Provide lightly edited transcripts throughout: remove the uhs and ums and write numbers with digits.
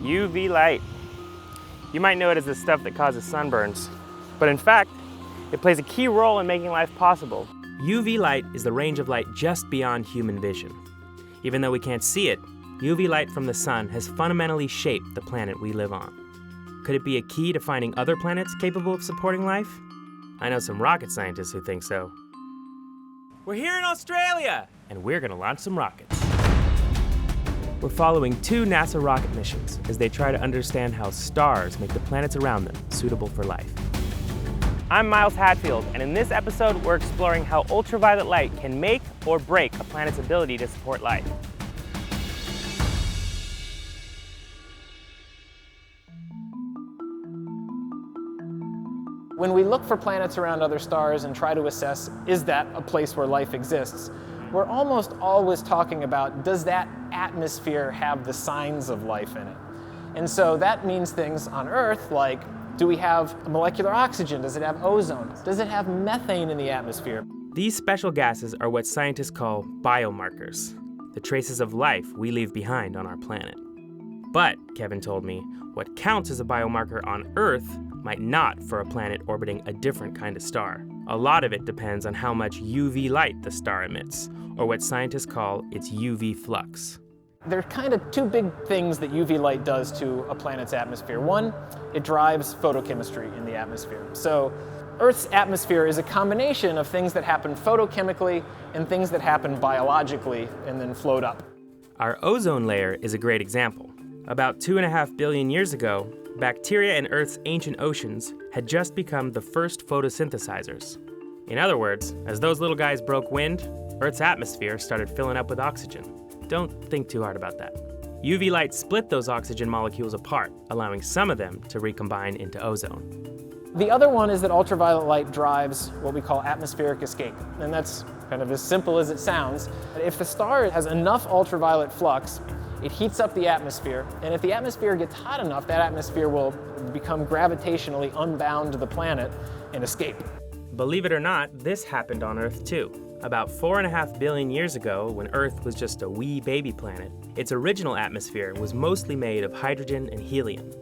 UV light. You might know it as the stuff that causes sunburns, but in fact, it plays a key role in making life possible. UV light is the range of light just beyond human vision. Even though we can't see it, UV light from the sun has fundamentally shaped the planet we live on. Could it be a key to finding other planets capable of supporting life? I know some rocket scientists who think so. We're here in Australia, and we're gonna launch some rockets. We're following 2 NASA rocket missions as they try to understand how stars make the planets around them suitable for life. I'm Miles Hatfield, and in this episode, we're exploring how ultraviolet light can make or break a planet's ability to support life. When we look for planets around other stars and try to assess, is that a place where life exists, we're almost always talking about, does that atmosphere have the signs of life in it? And so that means things on Earth like, do we have molecular oxygen? Does it have ozone? Does it have methane in the atmosphere? These special gases are what scientists call biomarkers, the traces of life we leave behind on our planet. But, Kevin told me, what counts as a biomarker on Earth might not for a planet orbiting a different kind of star. A lot of it depends on how much UV light the star emits, or what scientists call its UV flux. There are kind of 2 big things that UV light does to a planet's atmosphere. One, it drives photochemistry in the atmosphere. So Earth's atmosphere is a combination of things that happen photochemically and things that happen biologically and then float up. Our ozone layer is a great example. About 2.5 billion years ago, bacteria in Earth's ancient oceans had just become the first photosynthesizers. In other words, as those little guys broke wind, Earth's atmosphere started filling up with oxygen. Don't think too hard about that. UV light split those oxygen molecules apart, allowing some of them to recombine into ozone. The other one is that ultraviolet light drives what we call atmospheric escape, and that's kind of as simple as it sounds. If the star has enough ultraviolet flux, it heats up the atmosphere, and if the atmosphere gets hot enough, that atmosphere will become gravitationally unbound to the planet and escape. Believe it or not, this happened on Earth too. About 4.5 billion years ago, when Earth was just a wee baby planet, its original atmosphere was mostly made of hydrogen and helium.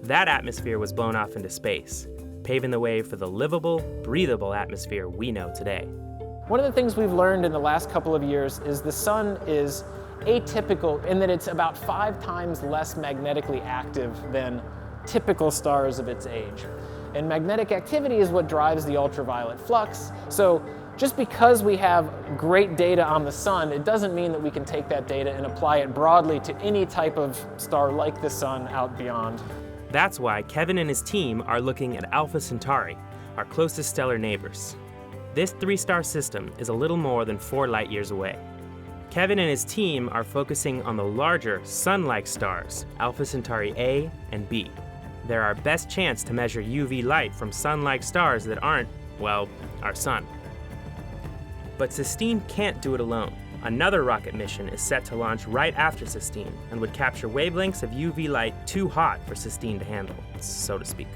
That atmosphere was blown off into space, paving the way for the livable, breathable atmosphere we know today. One of the things we've learned in the last couple of years is the sun is atypical in that it's about 5 times less magnetically active than typical stars of its age. And magnetic activity is what drives the ultraviolet flux. So just because we have great data on the sun, it doesn't mean that we can take that data and apply it broadly to any type of star like the sun out beyond. That's why Kevin and his team are looking at Alpha Centauri, our closest stellar neighbors. This 3-star system is a little more than 4 light years away. Kevin and his team are focusing on the larger sun-like stars, Alpha Centauri A and B. They're our best chance to measure UV light from sun-like stars that aren't, well, our sun. But SISTENE can't do it alone. Another rocket mission is set to launch right after SISTENE and would capture wavelengths of UV light too hot for SISTENE to handle, so to speak.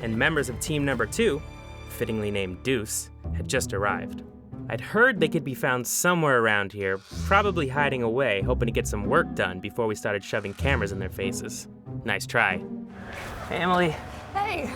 And members of team number 2, fittingly named Deuce, had just arrived. I'd heard they could be found somewhere around here, probably hiding away, hoping to get some work done before we started shoving cameras in their faces. Nice try. Hey, Emily. Hey.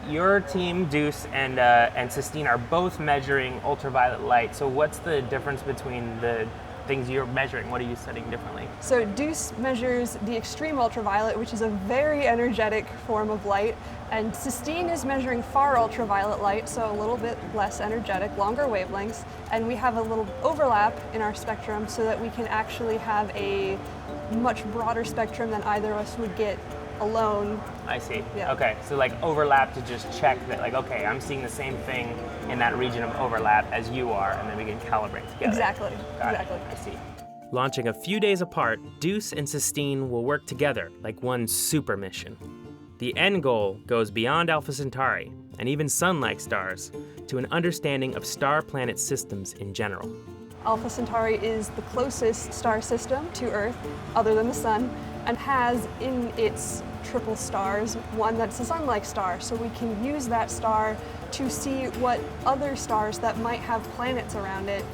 Your team, Deuce and SISTENE, are both measuring ultraviolet light. So what's the difference between the things you're measuring? What are you studying differently? So Deuce measures the extreme ultraviolet, which is a very energetic form of light, and SISTENE is measuring far ultraviolet light, so a little bit less energetic, longer wavelengths, and we have a little overlap in our spectrum so that we can actually have a much broader spectrum than either of us would get alone. I see. Yeah. Okay, so like overlap to just check that, like, okay, I'm seeing the same thing in that region of overlap as you are, and then we can calibrate together. Exactly. Got exactly. it. I see. Launching a few days apart, Deuce and SISTENE will work together like one super mission. The end goal goes beyond Alpha Centauri, and even sun-like stars, to an understanding of star-planet systems in general. Alpha Centauri is the closest star system to Earth, other than the Sun, and has in its triple stars one that's a sun-like star, so we can use that star to see what other stars that might have planets around it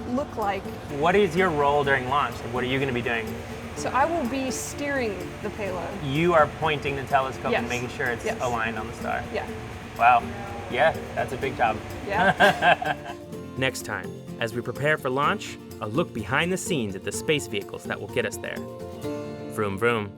look like. What is your role during launch? What are you going to be doing? So I will be steering the payload. You are pointing the telescope and Yes. making sure it's Yes. aligned on the star. Yeah. Wow. Yeah, that's a big job. Yeah. Next time, as we prepare for launch, a look behind the scenes at the space vehicles that will get us there. Vroom vroom.